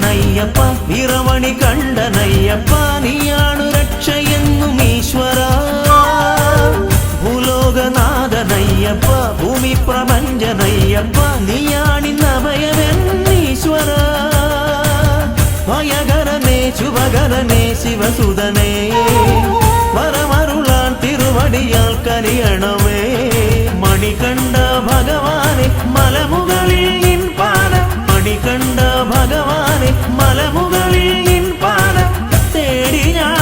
ഈശനയ്യപ്പ ഇറവണി കണ്ടനയ്യപ്പ നീയാണു രക്ഷയെന്നും ഈശ്വര ഭൂലോകനാഥനയ്യപ്പ ഭൂമി പ്രപഞ്ചനയ്യപ്പ നീയാണിന്നഭയമെന്നീശ്വര ഭയകരനേ ശുഭകരനേ ശിവസുതനേ വരമരുളാൻ തിരുവടിയാൽ കനിയണമേ മണികണ്ഠ ഭഗവാനെ മലമുകളിൽ നിൻ പാദം മണികണ്ഠ ഭഗവാനെ മലമുകളിൽ നിൻ പാദം തേടി ഞാൻ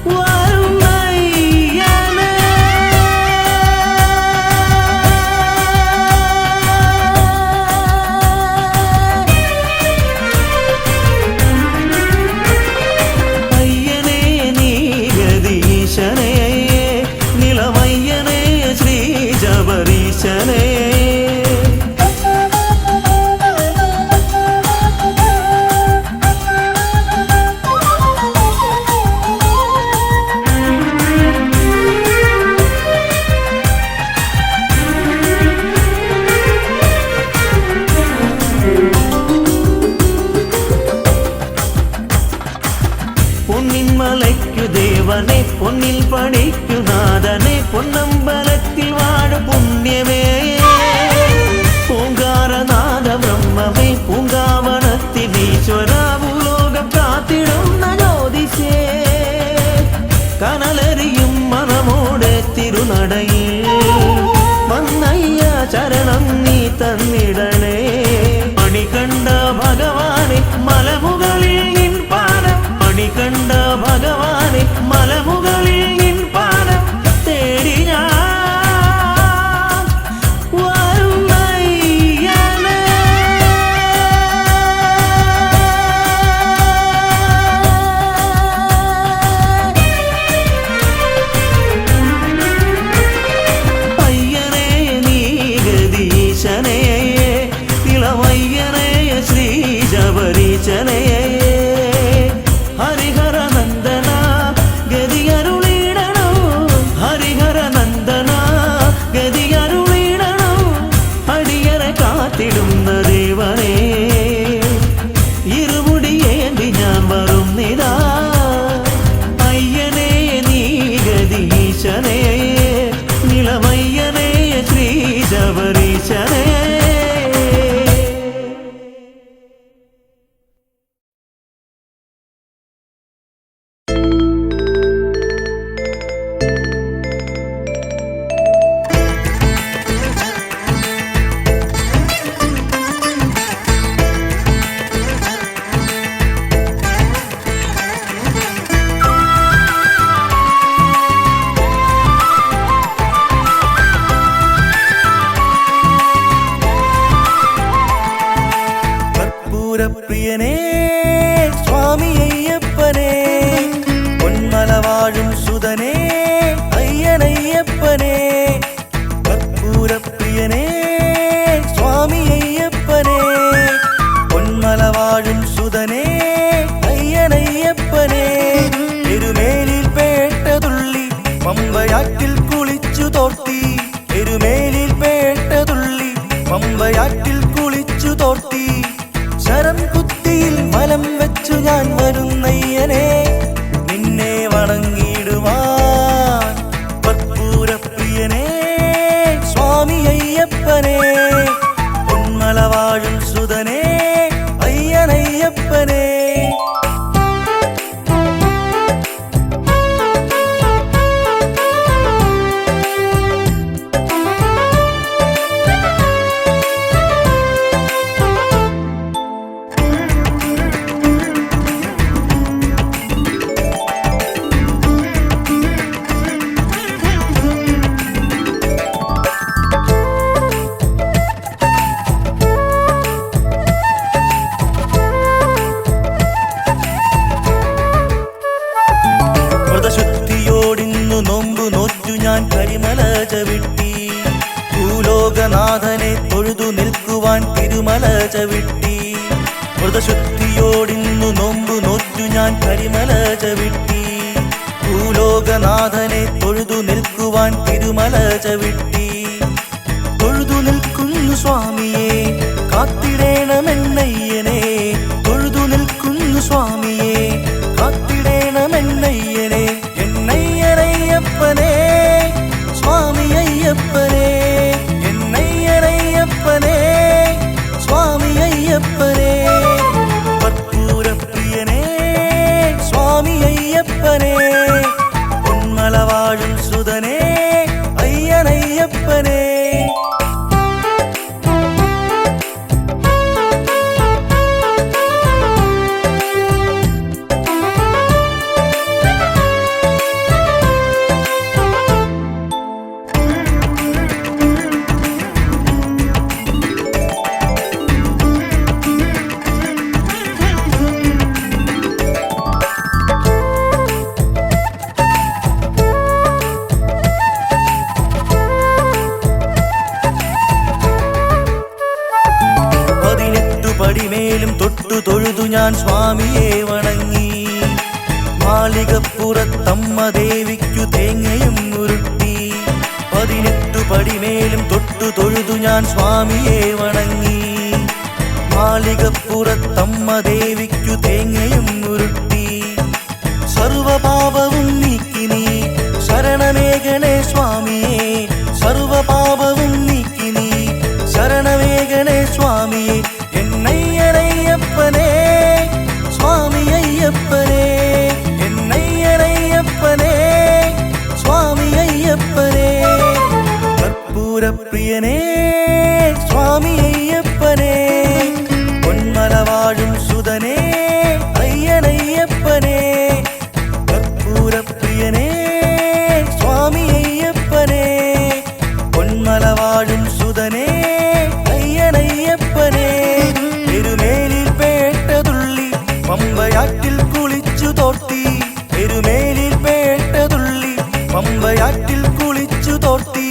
വരുന്നയ്യനേ. അയ്യനേ നീ ഗതീശനേ നിലമയ്യനേ ശ്രീ ജബരീശനേ പൊന്നിൻ മലയ്ക്കു ദേവനെ പൊന്നിൽ പണിക്കു നാഥനെ പൊന്നമ്പലത്തിൽ വാഴു പുണ്യമേ പൂങ്കാരനാഥ ബ്രഹ്മമേ പൂങ്കാവനത്തിനീശ്വര ഭൂലോകം കാത്തിടുന്ന ജ്യോതിഷേ കനലരിയും മനമോടെ തിരുനടയിൽ വന്നയ്യ ചരണം നീ തന്നിടണേ മണികണ്ഠ ഭഗവാനെ മലമുകളിൽ നിൻ പാദം മണികണ്ഠ ഭഗവാനെ മലമുകളിൽ നിൻ പാദം തേടി ഞാൻ വരുന്നയ്യനേ. അയ്യനേ നീ ഗതീശനേ ഇളമയ്യനേ ശ്രീ ജബരീശനേ ഹരിഹര നന്ദന ഗതിയരുളിടണോ ഹരിഹര നന്ദന ഗതിയരുളിടണോ അടിയറെ കാത്തിടുന്ന ദേവനേ ഇരുമുടിയേന്തി ഞാൻ വരുന്നിതാ അയ്യനേ നീ ഗതീശനേ നിലമയ്യനേ ശ്രീ ജബരീശനേ. പ്രിയനേ സ്വാമി അയ്യപ്പനേ പൊന്മല വാഴും സുതനേ അയ്യനയ്യപ്പനേ കർപ്പൂരപ്രിയനേ സ്വാമി അയ്യപ്പനേ പൊന്മല വാഴും സുതനേ അയ്യനയ്യപ്പനേ എരുമേലിൽ പേട്ടതുള്ളി പമ്പയാറ്റിൽ കുളിച്ചു തോർത്തി എരുമേലിൽ പേട്ടതുള്ളി പമ്പയാറ്റിൽ കുളിച്ചു തോർത്തി ശരം കുത്തിയിൽ മലം വെച്ചു ഞാൻ വരുന്നയ്യനേ നിന്നെ വണങ്ങിടുവാൻ കർപ്പൂരപ്രിയനേ സ്വാമി അയ്യപ്പനേ പൊന്മല വാഴും സുതനേ അയ്യനയ്യപ്പനേ. വ്രതശുദ്ധിയോടിന്നു നോമ്പു നോറ്റു ഞാൻ കരിമല ചവിട്ടി ഭൂലോകനാഥനെ തൊഴുതു നിൽക്കുവാൻ തിരുമല ചവിട്ടി വ്രതശുദ്ധിയോടിന്നു നോമ്പു നോറ്റു ഞാൻ കരിമല ചവിട്ടി ഭൂലോകനാഥനെ തൊഴുതു നിൽക്കുവാൻ തിരുമല ചവിട്ടി തൊഴുതു നിൽക്കുന്നു സ്വാമിയെ കാത്തിടേണമെന്നയ്യ ഞാൻ സ്വാമിയെ വണങ്ങി. മാളികപ്പുറത്തമ്മ ദേവിക്കു തേങ്ങയും ഉരുട്ടി. 18 പടിമേലും തൊട്ടു തൊഴുതു ഞാൻ സ്വാമിയെ വണങ്ങി. മാളികപ്പുറത്തമ്മ ദേവിക്കു തേങ്ങയും ഉരുട്ടി. സർവപാപവും നീക്കി നീ ശരണമേകണേ സ്വാമിയേ. സർവപാപവും നീക്കി നീ ശരണമേകണേ സ്വാമിയേ. എന്നയ്യനയ്യപ്പനേ സ്വാമി അയ്യപ്പനേ. എന്നയ്യനയ്യപ്പനേ സ്വാമി അയ്യപ്പനേ. കർപ്പൂരപ്രിയനേ സ്വാമി അയ്യപ്പനേ. പൊന്മല വാഴും സുതനേ അയ്യനയ്യപ്പനേ. കർപ്പൂരപ്രിയനേ സ്വാമി അയ്യപ്പനേ. പൊന്മല വാഴും സുതനേ അയ്യനയ്യപ്പനേ. എരുമേലിൽ പേട്ടതുള്ളി പമ്പയാറ്റിൽ കുളിച്ചു തോർത്തി. എരുമേലിൽ പേട്ടതുള്ളി പമ്പയാറ്റിൽ കുളിച്ചു തോർത്തി.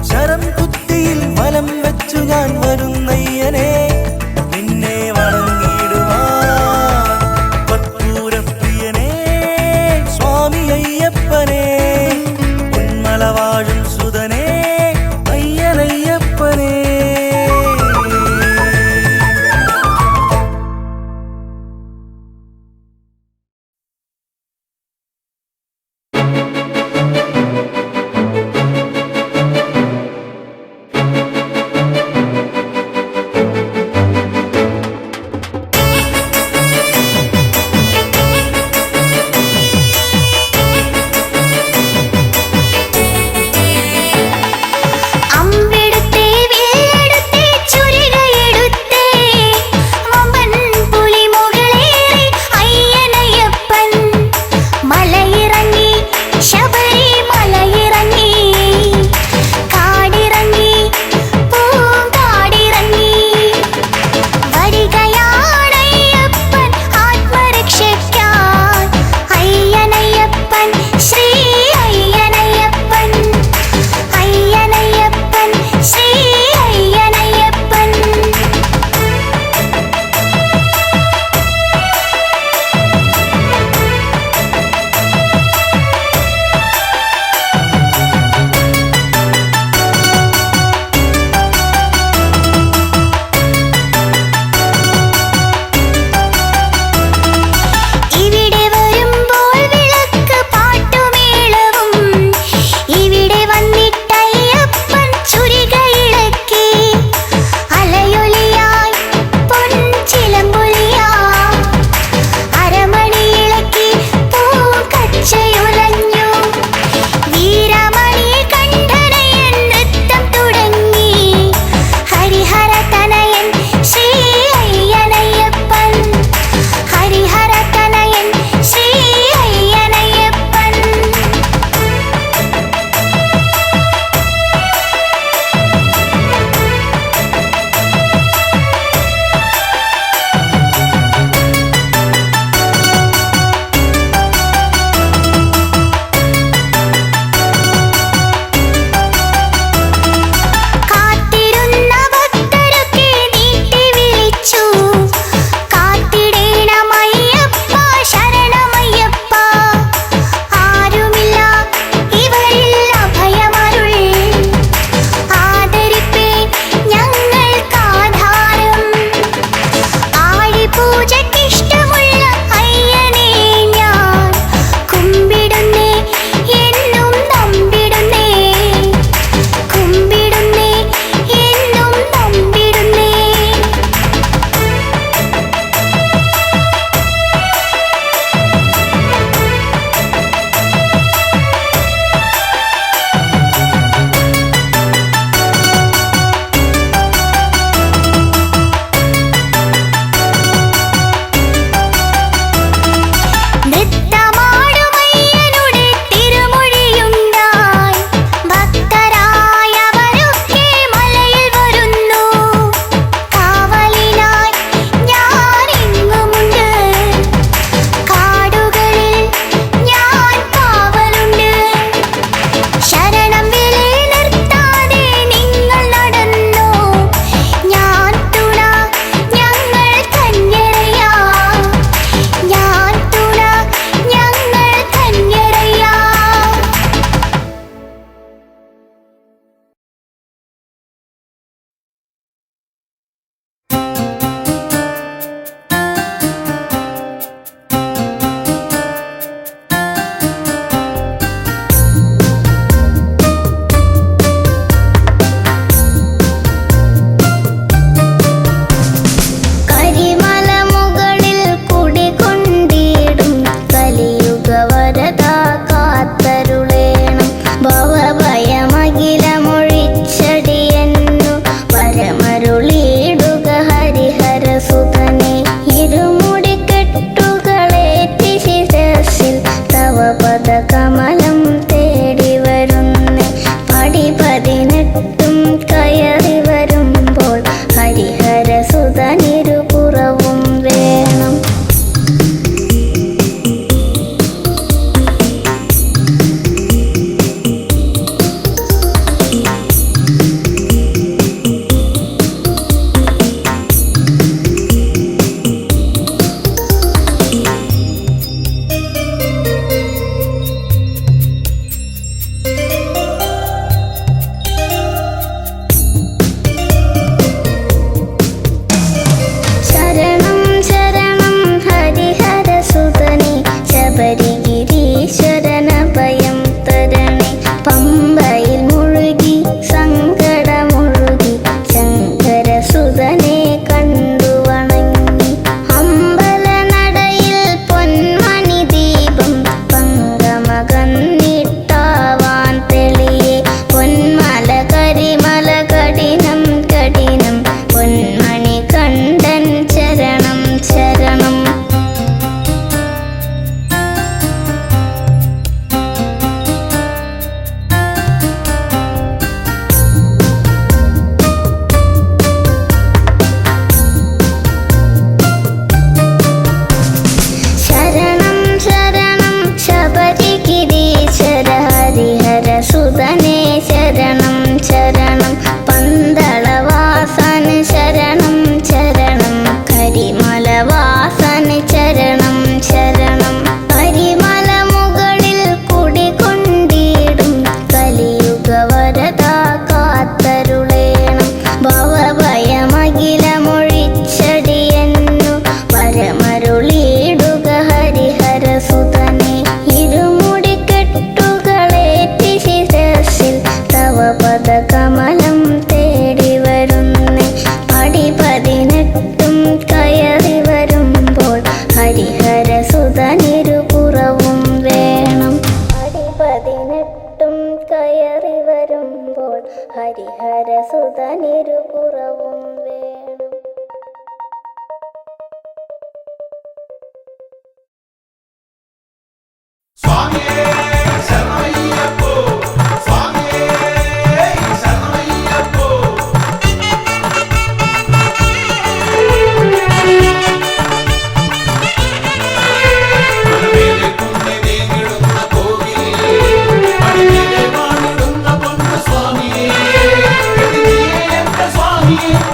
ശരം കുത്തിയിൽ വലം വെച്ചു ഞാൻ വരുന്നയ്യനേ നിന്നെ വണങ്ങിടുവാൻ. കർപ്പൂരപ്രിയനേ സ്വാമി അയ്യപ്പനേ. പൊന്മല വാഴും സുതനേ അയ്യനയ്യപ്പനേ.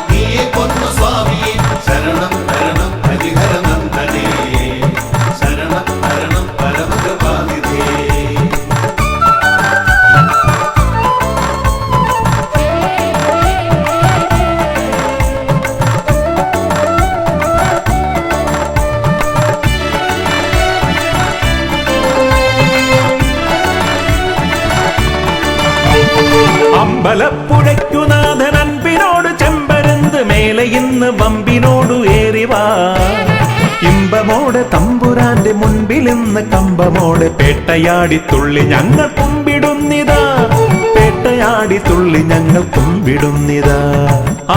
നീയെ പൊന്നു സ്വാമിയെ ശരണം തരണം ഹരിഹരനന്ദനേ ശരണം തരണം പരമകൃപാനിധേ അമ്പലപ്പുഴയ്ക്കുനാഥൻ അൻപിനോട് ചെമ്പരുന്ത് മേലെ ഇന്ന് വമ്പിനോടു ഏറിവാ ഇമ്പമോടെ തമ്പുരാന്റെ മുൻപിൽ ഇന്ന് കമ്പമോടെ പേട്ടയാടി തുള്ളി ഞങ്ങൾ കുമ്പിടുന്നിതാ പേട്ടയാടി തുള്ളി ഞങ്ങൾ കുമ്പിടുന്നിതാ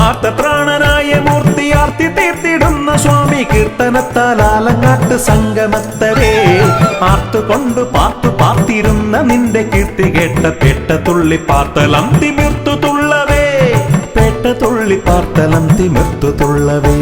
ആർത്തത്രാണനായ മൂർത്തി ആർത്തി തീർത്തിടുന്ന സ്വാമി കീർത്തനത്താൽ ആലങ്ങാട്ട് സംഗമത്തരേ ആർത്തുകൊണ്ട് പാർത്തു പാർത്തിരുന്ന നിന്റെ കീർത്തി കേട്ട പേട്ട തുള്ളി പാർത്തലം തിമിർത്തു തുള്ളവേ പേട്ട തുള്ളി പാർത്തലം തിമിർത്തു തുള്ളവേ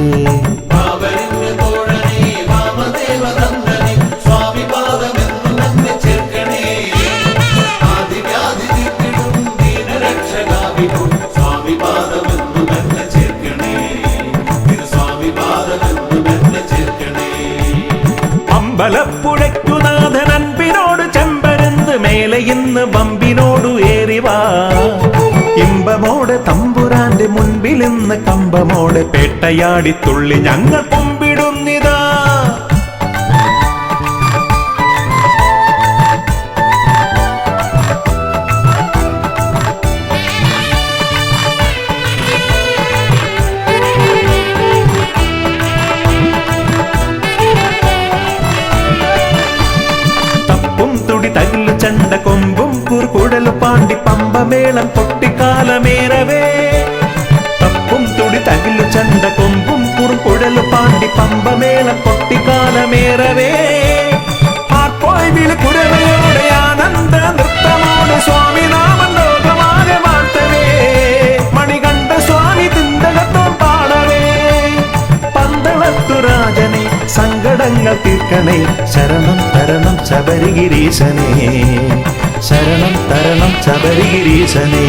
അമ്പലപ്പുഴയ്ക്കുനാഥൻ അൻപിനോട് ചെമ്പരുന്ത് മേലെ ഇന്ന് വമ്പിനോടു ഏറിവാ ഇമ്പമോടെ തമ്പുരാന്റെ മുൻപിൽ ഇന്ന് കമ്പമോടെ പേട്ടയാടി തുള്ളി ഞങ്ങൾ കുമ്പിടുന്നിതാ തകില് ചണ്ട കൊമ്പും കുറുകുടല് പാണ്ടി പമ്പമേളം പൊട്ടിക്കാലമേറവേ തപ്പും തുടി തകില് ചണ്ട കൊമ്പും കുറുകുടല് പാണ്ടി പമ്പമേളം പൊട്ടിക്കാലമേറവേ ആർപ്പോയി വിളി കുരവയോടെ ആനന്ദ നൃത്തമോട് സ്വാമി നാമം ലോകമാകെ വാഴ്ത്തവേ മണികണ്ഠ സ്വാമി തിന്തകത്തോ പാടവേ പന്തളത്തു രാജനെ സങ്കടങ്ങൾ തീർക്കണേ ശരണം തരണം ശബരിഗിരീശനേ ശരണം തരണം ശബരിഗിരീശനേ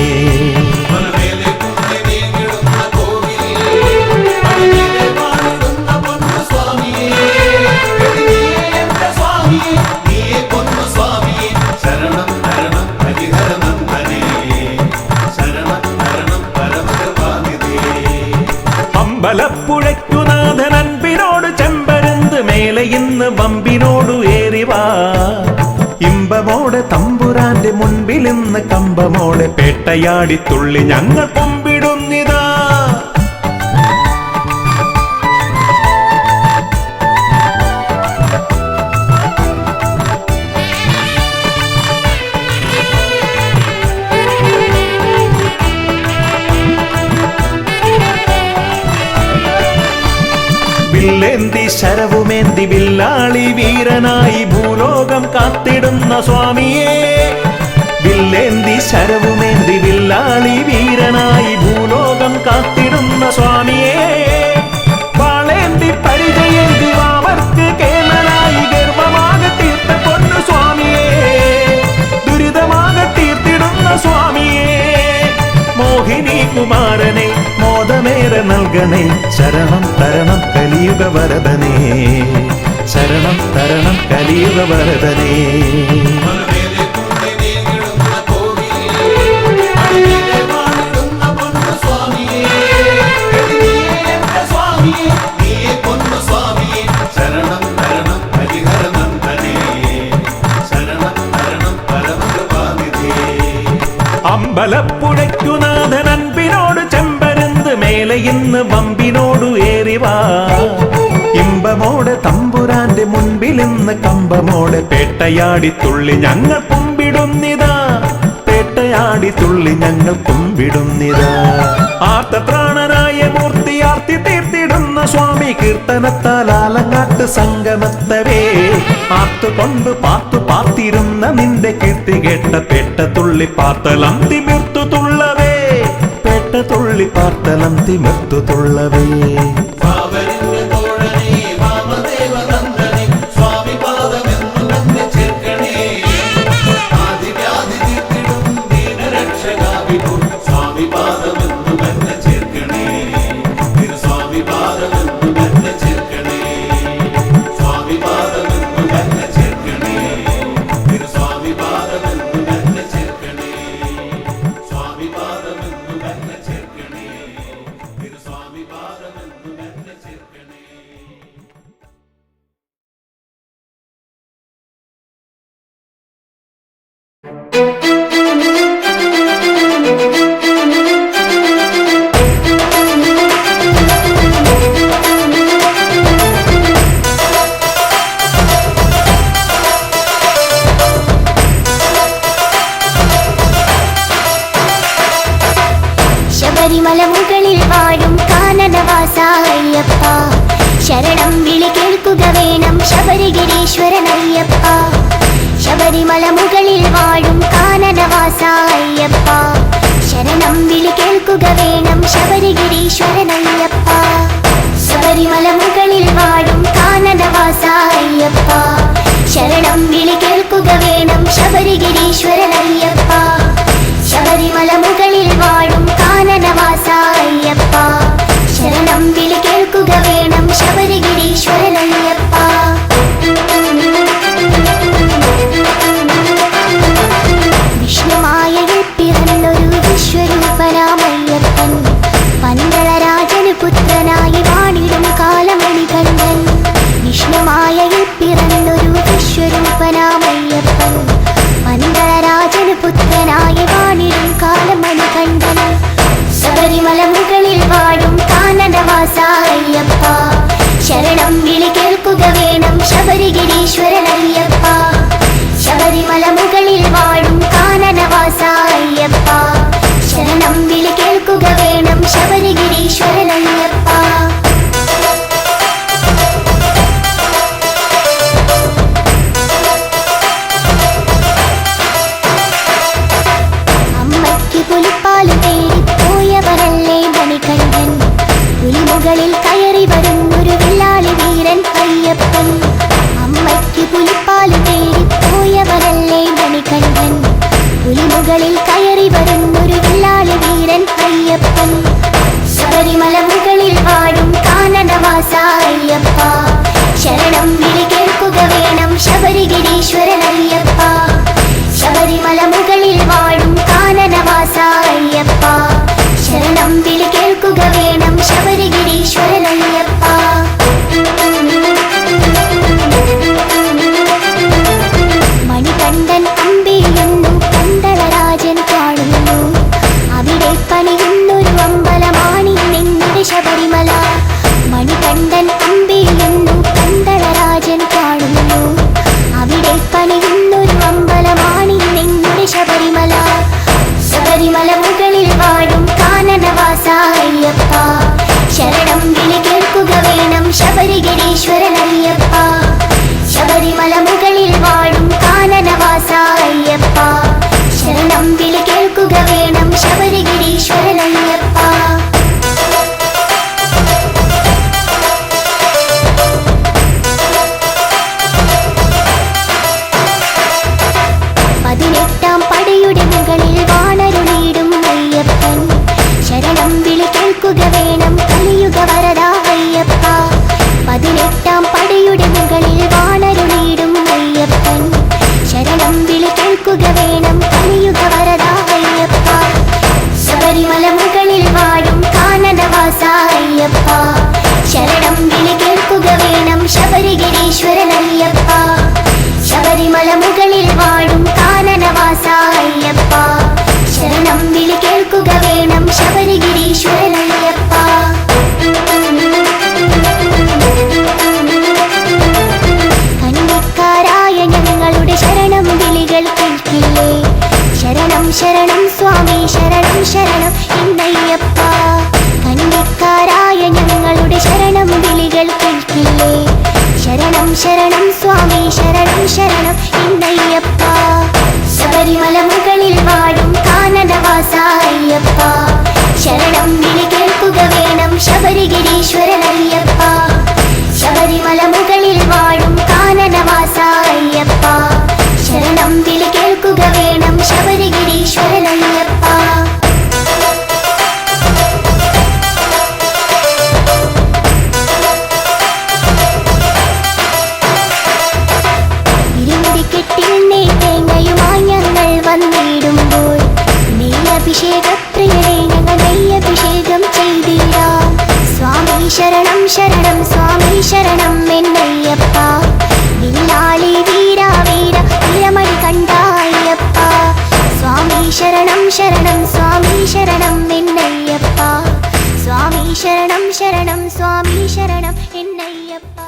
ശരണം തരണം ഹരിഹരനന്ദനേ ശരണം തരണം പരമകൃപാനിധേ അമ്പലപ്പുഴയ്ക്കുനാഥൻ അൻപിനോട് ചെമ്പരുന്ത് മേലെ ഇന്ന് വമ്പിനോടു ഏറിവാ ഇമ്പമോടെ തമ്പുരാന്റെ മുൻപിൽ ഇന്ന് കമ്പമോടെ പേട്ടയാടി തുള്ളി ഞങ്ങൾ കുമ്പിടുന്നിതാ വില്ലേന്തി ശരവുമേന്തി വില്ലാളി വീരനായി ഭൂലോകം കാത്തിടുന്ന സ്വാമിയേ വില്ലേന്തി ശരവുമേന്തി വില്ലാളി വീരനായി ഭൂലോകം കാത്തിടുന്ന സ്വാമിയേ വാളേന്തി പരിചയേന്തി വാവർക്ക് കേമനായി ഗർവമാകെ തീർത്ത പൊന്നു സ്വാമിയേ ദുരിതമാകെ തീർത്തിടുന്ന സ്വാമിയേ മോഹിനി കുമാരനെ മോദമേറെ നൽകണേ ശരണം തരണം കലിയുഗ വരദനേ ശരണം തരണം കലിയുഗ വരദനേ ശരണം തരണം ഹരിഹരനന്ദനേ ശരണം തരണം പരമകൃപാനിധേ അമ്പലപ്പുഴയ്ക്കുനാഥൻ അൻപിനോട് ചെമ്പരുന്ത് മേലെ ഇന്ന് വമ്പിനോടു ഏറിവാ ഇമ്പമോടെ തമ്പുരാന്റെ മുൻപിൽ ഇന്ന് കമ്പമോടെ പേട്ടയാടി തുള്ളി ഞങ്ങൾ കുമ്പിടുന്നിതാ പേട്ടയാടി തുള്ളി ഞങ്ങൾ കുമ്പിടുന്നിതാ ആർത്തത്രാണനായ മൂർത്തി ആർത്തി തീർത്തിടുന്ന സ്വാമി കീർത്തനത്താൽ ആലങ്ങാട്ട് സംഗമത്തരേ ആർത്തുകൊണ്ട് പാർത്തു പാർത്തിരുന്ന നിന്റെ കീർത്തി കേട്ട പേട്ട തുള്ളി പാർത്തലം തിമിർത്തു തുള്ളവേ പേട്ട തുള്ളി പാർത്തലം തിമിർത്തു തുള്ളവേ സ്വാമി പാദമെന്നു തന്നെ ചേർക്കണേ ശബരിഗിരീശ്വരനയ്യപ്പ ശബരിമല മുകളിൽ വാഴും കാനനവാസ അയ്യപ്പ ശരണം വിളി കേൾക്കുക വേണം ശബരിഗിരീശ്വരനയ്യപ്പ ശബരിമല മുകളിൽ വാഴും കാനനവാസ അയ്യപ്പ ശരണം വിളി കേൾക്കുക വേണം ശബരിഗിരീശ്വരനയ്യപ്പ വിഷ്ണുമായയിൽ പിറന്നൊരു വിശ്വരൂപനാമയ്യപ്പൻ പന്തളരാജനു പുത്രനായി വാണിടും കാലമണികണ്ഠൻ വിഷ്ണുമായയിൽ പിറന്നൊരു വിശ്വരൂപനാമയ്യപ്പൻ പന്തളരാജനു പുത്രനായി വാണിടും കാലമണികണ്ഠൻ ശബരിമല മുകളിൽ വാഴും കാനനവാസ അയ്യപ്പ ശരണം വിളി കേൾക്കുക വേണം ശബരിഗിരീശ്വരനയ്യപ്പ ശബരിമല മുകളിൽ വാഴും കാനനവാസ അയ്യപ്പ ശരണം വിളി കേൾക്കുക വേണം ശബരിഗിരീശ്വരനയ്യപ്പ അമ്മയ്ക്ക് പുലിപ്പാല് തേടി പോയവരല്ലേ മണികണ്ഠൻ പുലിമുകളിൽ കയറി വരുന്നൊരു വില്ലാളി വീരൻ അയ്യപ്പൻ അമ്മയ്ക്ക് പുലിപ്പാല് തേടി പോയവരല്ലേ മണികണ്ഠൻ പുലിമുകളിൽ കയറി വരുന്നൊരു വില്ലാളി വീരൻ അയ്യപ്പൻ ശബരിമല മുകളിൽ വാഴും കാനനവാസ അയ്യപ്പ ശരണം വിളി കേൾക്കുക വേണം ശബരിഗിരീശ്വരനയ്യപ്പ ശബരിമല മുകളിൽ വാഴും കാനനവാസ അയ്യപ്പ ശരണം വിളി കേൾക്കുക വേണം ശബരിഗിരീശ്വരനയ്യപ്പ മണികണ്ഠൻ അമ്പിയുന്നു പന്തളരാജൻ കാണുന്നു അവിടെ പണിയുന്നൊരു അമ്പലമാണി നിങ്ങളുടെ ശബരിമല മണികണ്ഠൻ അമ്പിയുന്നു പന്തളരാജൻ കാണുന്നു അവിടെ പണിയുന്നൊരു അമ്പലമാണി നിങ്ങളുടെ ശബരിമല ശബരിമല മുകളിൽ വാഴും കാനനവാസ അയ്യപ്പ ശരണം വിളി കേൾക്കുക വേണം ശബരിഗിരീശ്വരനയ്യപ്പ ശബരിമല മുകളിൽ വാഴും കാനനവാസ അയ്യപ്പ ശരണം വിളി കേൾക്കുക വേണം ശബരിഗിരീശ്വരനയ്യപ്പ പതിനെട്ടാം പടയുടെ മുകളിൽ വാണരുളിയിടും അയ്യപ്പൻ ശരണം വിളി കേൾക്കുക വേണം കലിയുഗ വരദ അയ്യപ്പ പതിനെട്ടാം പടയുടെ മുകളിൽ വാണരുളിയിടും അയ്യപ്പൻ ശരണം വിളി കേൾക്കുക വേണം കലിയുഗ വരദ അയ്യപ്പ ശബരിമല മുകളിൽ വാഴും കാനനവാസ അയ്യപ്പ ശരണം വിളി കേൾക്കുക വേണം ശബരിഗിരീശ്വരനയ്യപ്പ ശബരിമല മുകളിൽ വാഴും കാനനവാസ അയ്യപ്പ ശരണം വിളി കേൾക്കുക വേണം ശബരിഗിരീശ്വരനയ്യപ്പ കന്നിക്കാരായ ഞങ്ങളുടെ ശരണം വിളികൾ കേൾക്കില്ലേ ശരണം ശരണം സ്വാമി ശരണം ശരണം എന്നയ്യപ്പ കന്നിക്കാരായ ഞങ്ങളുടെ ശരണം വിളികൾ കേൾക്കില്ലേ ശരണം ശരണം സ്വാമി ശരണം ശരണം എന്നയ്യപ്പ ശബരിമല മുകളിൽ വാഴും കാനനവാസ അയ്യപ്പ ശരണം വിളി കേൾക്കുക വേണം ശബരിഗിരീശ്വരനയ്യപ്പ ശബരിമല മുകളിൽ വാഴും കാനനവാസ അയ്യപ്പ ശരണം വിളി കേൾക്കുക വേണം ശബരിഗിരീശ്വരനയ്യപ്പ വന്നിടുമ്പോൾ നെയ്യഭിഷേകപ്രിയനെ ഞങ്ങൾ നെയ്യഭിഷേകം ചെയ്തിടാം സ്വാമി ശരണം ശരണം സ്വാമി ശരണം എന്നയ്യപ്പ വില്ലാളി വീര വീര വീരമണി കണ്ട അയ്യപ്പ സ്വാമി ശരണം ശരണം സ്വാമി ശരണം എന്നയ്യപ്പ സ്വാമി ശരണം ശരണം സ്വാമി ശരണം എന്നയ്യപ്പ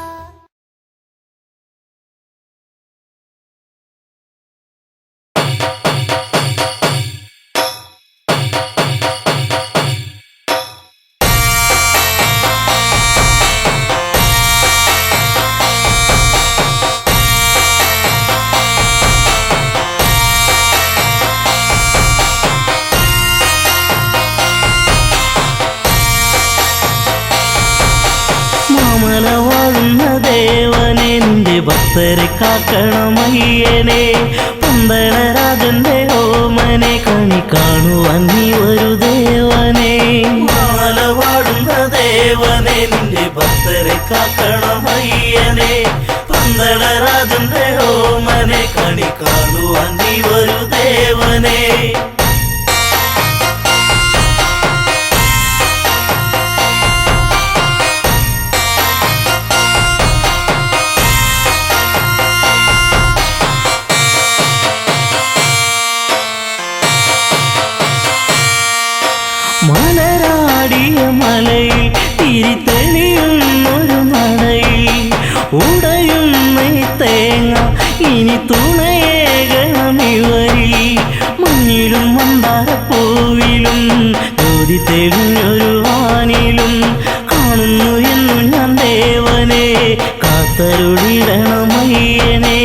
നിന്റെ ഭക്തരെ കാക്കണമയ്യനെ. പന്തളരാജന്റെ ഓമനെ കണി കാണുവാൻ നീ ഒരു ദേവനെ. മാല പാടുന്ന ദേവനെ നിന്റെ ഭക്തരെ കാക്കണമയ്യനെ. പന്തളരാജന്റെ ഓമനെ കണി കാണുവാൻ നീ ഒരു ദേവനെ. മലരാടിയ മലയിൽ തിരിതെളിയുന്നൊരു നടയിൽ ഉടയുന്ന തേങ്ങ ഇനി തുണയേകണമിവരിൽ. മഞ്ഞിലും മന്ദാരപ്പൂവിലും ജ്യോതി തെളിഞ്ഞൊരു വാനിലും കാണുന്നു എന്നു ഞാൻ ദേവനെ. കാത്തരുളിടണമയ്യനെ.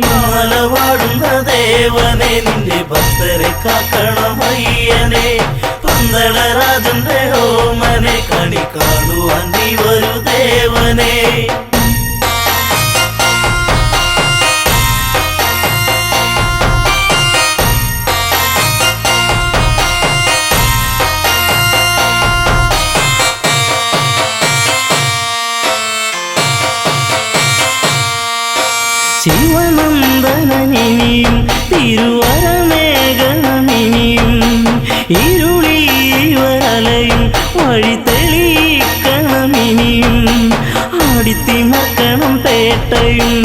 മാല പാടുന്ന ദേവനെ നിന്റെ ഭക്തരെ കാക്കണമയ്യനെ. പന്തളരാജന്റെ ഓമനെ കണി കാണുവാൻ നീ ഒരു ദേവനെ. ശിവനന്ദനിനിയും തിരുവരമേഘനമിനിയും ഇരുളിവരലയും വഴി തെളിയിക്കണമിനിയും. ആടിത്തിമക്കണം പേട്ടയും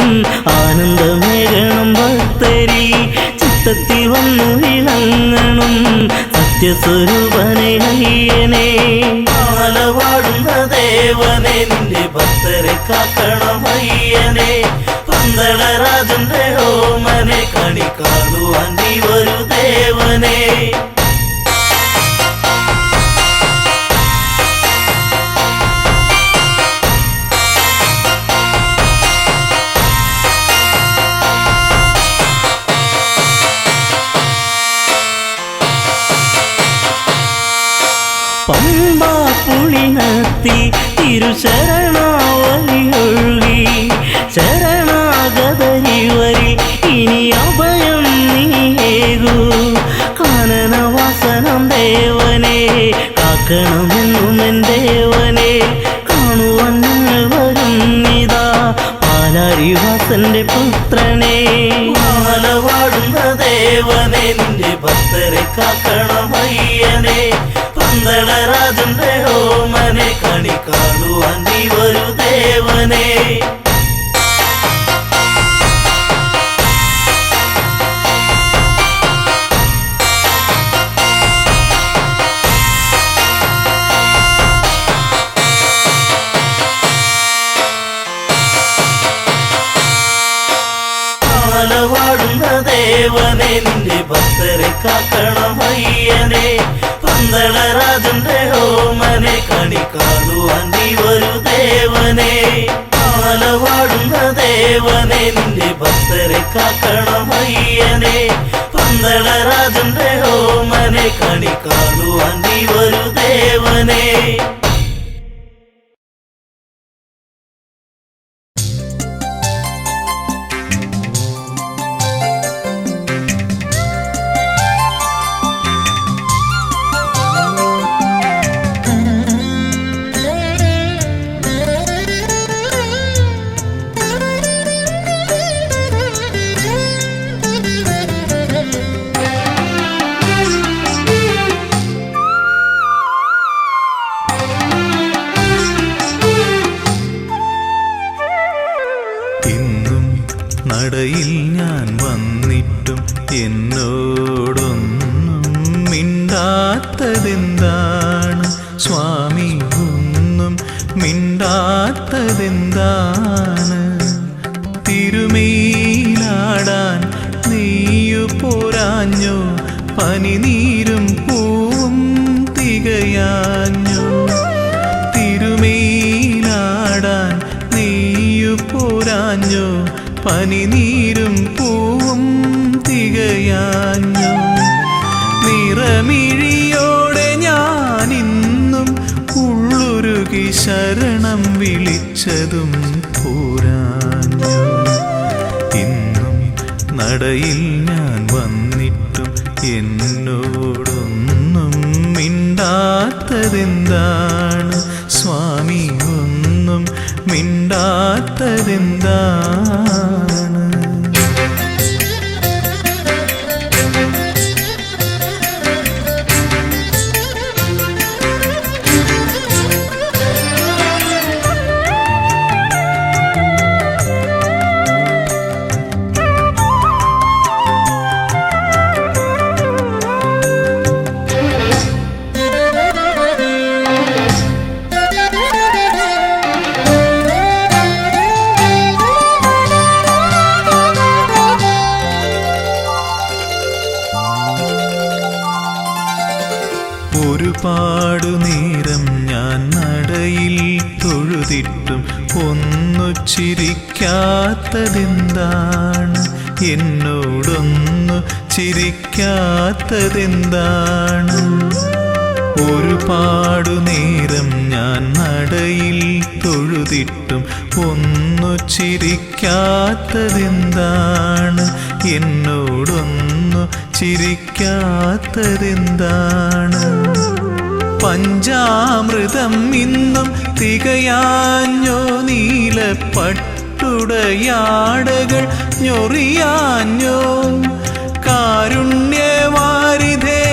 ആനന്ദമേഘണം ഭക്തരി ചിത്തത്തിൽ വന്നു വിളങ്ങണം സത്യസ്വരൂപനെ അയ്യനെ. മാല പാടുന്ന ദേവനെ നിന്റെ ഭക്തരെ കാക്കണമയ്യനെ. പന്തളരാജന്റെ ഓമനെ കണി കാണുവാൻ നീ ഒരു ദേവനെ. പമ്പാ പുളിനത്തി തിരുശരണാവലി ഒഴുകി ശരണാഗതരിവരി ഇനി അഭയം നീയേകൂ. കാനനവാസനം ദേവനെ കാക്കണമെന്നും എൻ ദേവനെ. കാണുവാൻ ഞങ്ങൾ വരുന്നിതാ പാലാരിവാസന്റെ പുത്രനെ. മാല പാടുന്ന ദേവനെ നിന്റെ ഭക്തരെ കാക്കണമയ്യനെ. പന്തളരാജന്റെ ഓമനെ കണി കാണുവാൻ നീ ഒരു ദേവനെ. മാല പാടുന്ന ദേവനെ നിന്റെ ഭക്തരെ കാക്കണമയ്യനെ. പന്തളരാജന്റെ ഓമനെ കണി കാണുവാൻ നീ ഒരു ദേവനെ. മാല പാടുന്ന ദേവനെ നിന്റെ ഭക്തരെ കാക്കണമയ്യനെ. പന്തളരാജന്റെ ഓമനെ കണി കാണുവാൻ നീ ഒരു ദേവനെ. നടയിൽ ഞാൻ വന്നിട്ടും എന്നോടൊന്നും മിണ്ടാത്തതെന്താണ് സ്വാമി? ഒന്നും മിണ്ടാത്തതെന്താണ്? തിരുമേലാടാൻ നീയു പോരാഞ്ഞോ? പനിനീരും പൂവും തികയാഞ്ഞോ? തിരുമേലാടാൻ നീയു പോരാഞ്ഞോ? പനിനീരും പൂവും തികയാഞ്ഞോ? നിറമിഴിയോടെ ഞാനിന്നും ഉള്ളുരുകി ശരണം വിളിച്ചതും പോരാഞ്ഞോ? നടയിൽ ഞാൻ വന്നിട്ടും എന്നോടൊന്നും മിണ്ടാത്തതെന്താണ് സ്വാമി, ഒന്നും മിണ്ടാത്തതെന്താണ്? ഒരുപാടു നേരം ഞാൻ നടയിൽ തൊഴുതിട്ടും ഒന്നു ചിരിക്കാത്തതെന്താണ്? എന്നോടൊന്നു ചിരിക്കാത്തതെന്താണ്? ഒരുപാടു നേരം ഞാൻ നടയിൽ തൊഴുതിട്ടും ഒന്നു ചിരിക്കാത്തതെന്താണ്? എന്നോടൊന്നു ചിരിക്കാത്തതെന്താണ്? പഞ്ചാമൃതം ഇന്നും തികയാഞ്ഞോ? നീലപ്പട്ടുടയാടകൾ ഞൊറിയാഞ്ഞോ? കാരുണ്യവാരിധേ,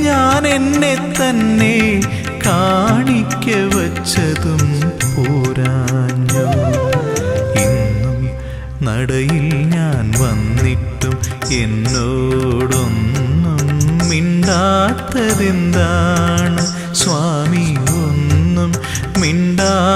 ഞാൻ എന്നെ തന്നെ കാണിക്ക വച്ചതും പോരാഞ്ഞോ? ഇന്നും നടയിൽ ഞാൻ വന്നിട്ടും എന്നോടൊന്നും മിണ്ടാത്തതെന്താണ് സ്വാമി, ഒന്നും മിണ്ടാത്തതെന്താണ്?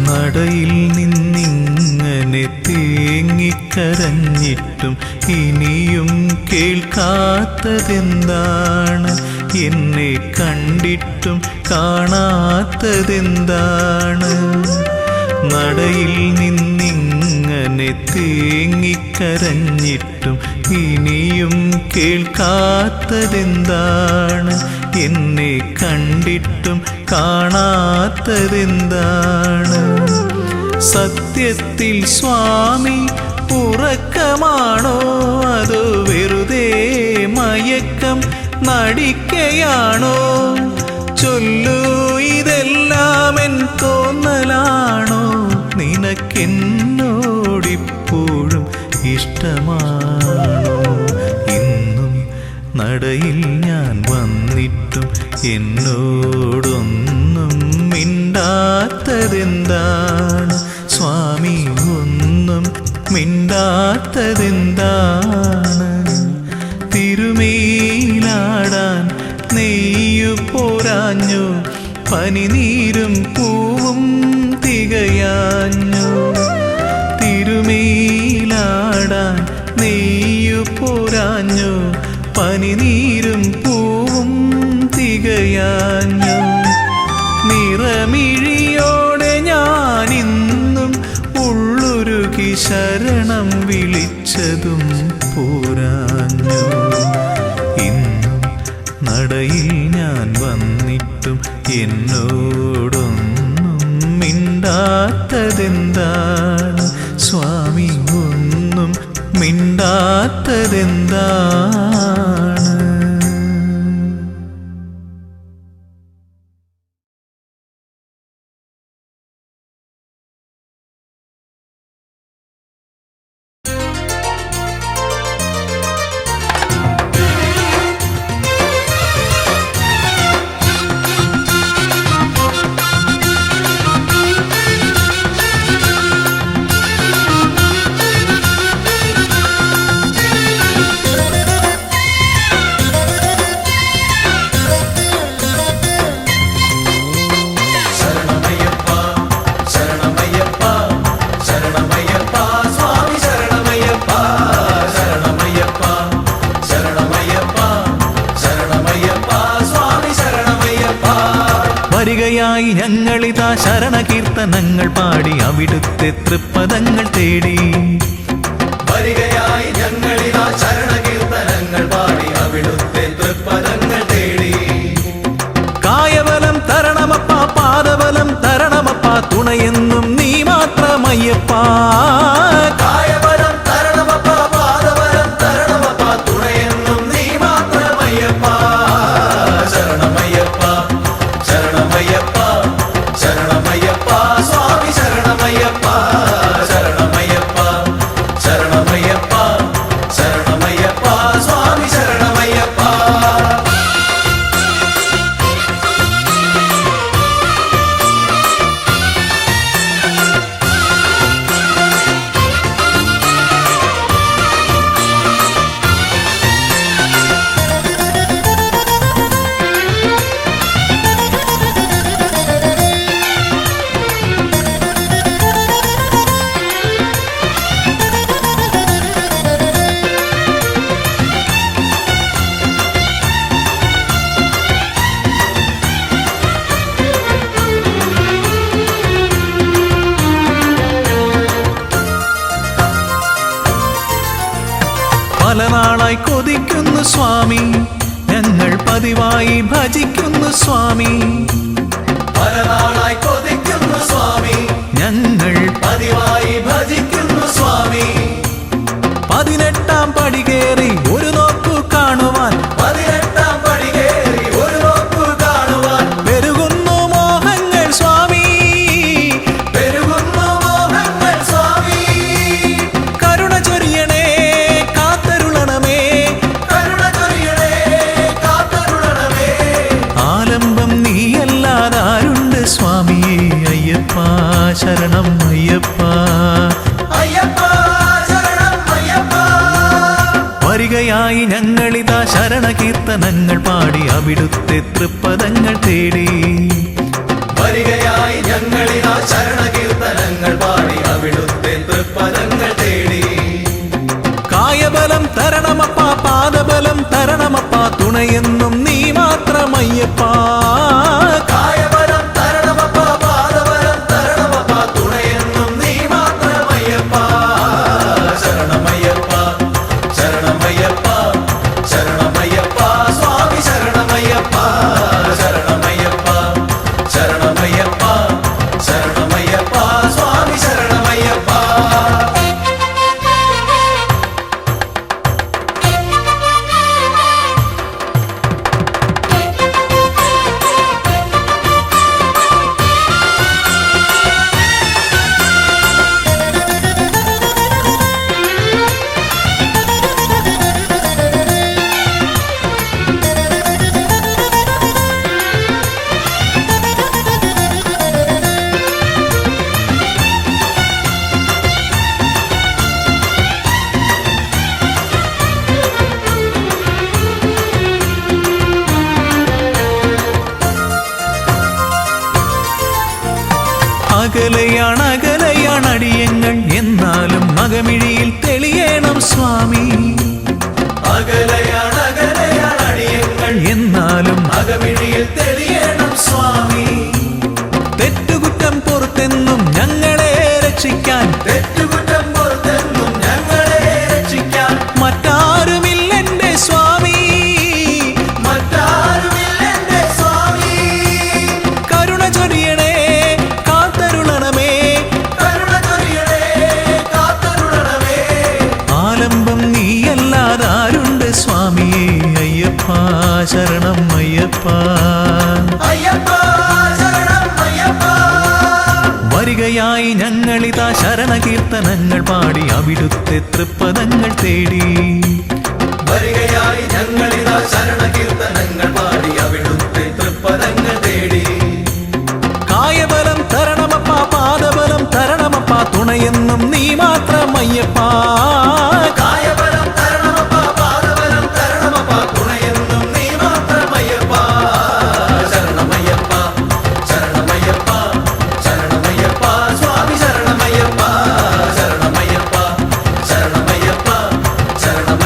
നടയിൽ നിന്നിങ്ങനെ തേങ്ങിക്കരഞ്ഞിട്ടും ഇനിയും കേൾക്കാത്തതെന്താണ്? എന്നെ കണ്ടിട്ടും കാണാത്തതെന്താണ്? നടയിൽ നിന്നിങ്ങനെ തേങ്ങിക്കരഞ്ഞിട്ടും ഇനിയും കേൾക്കാത്തതെന്താണ്? എന്നെ കണ്ടിട്ടും കാണാത്തതെന്താണ്? സത്യത്തിൽ സ്വാമി ഉറക്കമാണോ? അതോ വെറുതെ മയക്കം നടിക്കയാണോ? ചൊല്ലൂ, ഇതെല്ലാം എൻ തോന്നലാണോ? നിനക്കെന്നോടിപ്പോഴും ഇഷ്ടമാണോ? ഇന്നും നടയിൽ ഞാൻ വന്നിട്ടും എന്നോടൊന്നും മിണ്ടാത്തതെന്താണ് സ്വാമി, ഒന്നും മിണ്ടാത്തതെന്താണ്? തിരുമേലാടാൻ നെയ്യു പോരാഞ്ഞു, പനിനീരും പൂവും തികയാഞ്ഞു? തിരുമേലാടാൻ നെയ്യു പോരാഞ്ഞു, പനിനീരും പൂവും തികയാഞ്ഞു? നിറമിഴിയോടെ ഞാനിന്നും ഉള്ളുരുകി ശരണം വിളിച്ചതും പോരാഞ്ഞു? ഇന്നും നടയിൽ ഞാൻ വന്നിട്ടും എന്നോടൊന്നും മിണ്ടാത്തതെന്താണ് സ്വാമി, ഒന്നും മിണ്ടാത്തതെന്താണ്? ഞങ്ങളിതാ ശരണകീർത്തനങ്ങൾ പാടി അവിടുത്തെ തൃപ്പദങ്ങൾ തേടി. വരികയായി ഞങ്ങളിതാ ശരണകീർത്തനങ്ങൾ പാടി അവിടുത്തെ തൃപ്പദങ്ങൾ തേടി. കായബലം തരണമപ്പ, പാദബലം തരണമപ്പ, തുണയെന്നും നീ മാത്രമയ്യപ്പ. കായബലം തരണമപ്പ, പാദബലം തരണമപ്പ, തുണയെന്നും നീ മാത്രമയ്യപ്പ. ശരണമയ്യപ്പ, ശരണമയ്യപ്പ, ശരണമയ്യപ്പ, സ്വാമി ശരണമയ്യപ്പ. ശരണമയ്യപ്പ, ശരണമയ്യപ്പ, ശരണമയ്യപ്പ, സ്വാമി ശരണമയ്യപ്പ. പല നാളായി കൊതിക്കുന്നു സ്വാമി, ഞങ്ങൾ പതിവായി ഭജിക്കുന്നു സ്വാമി. പല നാളായി കൊതിക്കുന്നു സ്വാമി, ഞങ്ങൾ പതിവായി ഭജിക്കുന്നു സ്വാമി. 18-ാം പടി കയറി ഒരു നോക്കു കാണുവാൻ, 18-ാം പടി കയറി ഒരു നോക്കു കാണുവാൻ. പെരുകുന്നു മോഹങ്ങൾ സ്വാമി, പെരുകുന്നു മോഹങ്ങൾ സ്വാമി. കരുണ ചൊരിയണേ കാത്തരുളണമേ, കരുണ ചൊരിയണേ കാത്തരുളണമേ. ആലംബം നീയല്ലാതാരുണ്ട് സ്വാമിയേ അയ്യപ്പ. ശരണം അയ്യപ്പ. അയ്യപ്പ ശരണം അയ്യപ്പ. വരികയായി ഞങ്ങളിതാ ശരണകീർത്തനങ്ങൾ പാടി അവിടുത്തെ തൃപ്പദങ്ങൾ തേടി. വരികയായി ഞങ്ങളിതാ ശരണകീർത്തനങ്ങൾ പാടി അവിടുത്തെ തൃപ്പദങ്ങൾ തേടി. കായബലം തരണമപ്പ, പാദബലം തരണമപ്പ, തുണയെന്നും നീ മാത്രമയ്യപ്പ. കായബലം തരണമപ്പ, പാദബലം തരണമപ്പ, തുണയെന്നും നീ മാത്രമയ്യപ്പ. ശരണമയ്യപ്പ, ശരണമയ്യപ്പ, ശരണമയ്യപ്പ, സ്വാമി ശരണമയ്യപ്പ. ശരണമയ്യപ്പ, ശരണമയ്യപ്പ, ശരണമയ്യപ്പ, സ്വാമി ശരണമയ്യപ്പ. അകലെയാണ് അടിയങ്ങൾ, എന്നാലും മകമിഴിയിൽ തെളിയണം സ്വാമി. അകലെയാണ് അടിയങ്ങൾ, എന്നാലും അകമിഴിയിൽ തെളിയണം സ്വാമി. തെറ്റുകുറ്റം പുറത്തെന്നും ഞങ്ങളെ രക്ഷിക്കാൻ, തെറ്റുകുറ്റം പുറത്തെന്നും ഞങ്ങളെ രക്ഷിക്കാൻ മറ്റാരുമില്ലെന്റെ സ്വാമി. മറ്റാരുമില്ലെന്റെ സ്വാമി. കരുണ ചൊരിയണേ കാത്തരുളണമേ, കരുണ ചൊരിയണേ കാത്തരുളണമേ. ആലംബം നീയല്ലാതാരുണ്ട് സ്വാമിയേ അയ്യപ്പ. ശരണം അയ്യപ്പ. അയ്യപ്പ ശരണം അയ്യപ്പ. വരികയായി ഞങ്ങളിതാ ശരണകീർത്തനങ്ങൾ പാടി അവിടുത്തെ തൃപ്പദങ്ങൾ തേടി. വരികയായി ഞങ്ങളിതാ ശരണകീർത്തനങ്ങൾ പാടി അവിടുത്തെ തൃപ്പദങ്ങൾ തേടി. കായബലം തരണമപ്പ, പാദബലം തരണമപ്പ, തുണയെന്നും നീ മാത്രമയ്യപ്പ. കായബലം തരണമപ്പ, പാദബലം തരണമപ്പ, തുണയെന്നും നീ മാത്രമയ്യപ്പ. ശരണമയ്യപ്പ, ശരണമയ്യപ്പ, ശരണമയ്യപ്പ, സ്വാമി ശരണമയ്യപ്പ. ശരണമയ്യപ്പ, ശരണമയ്യപ്പ, ശരണമയ്യപ്പ,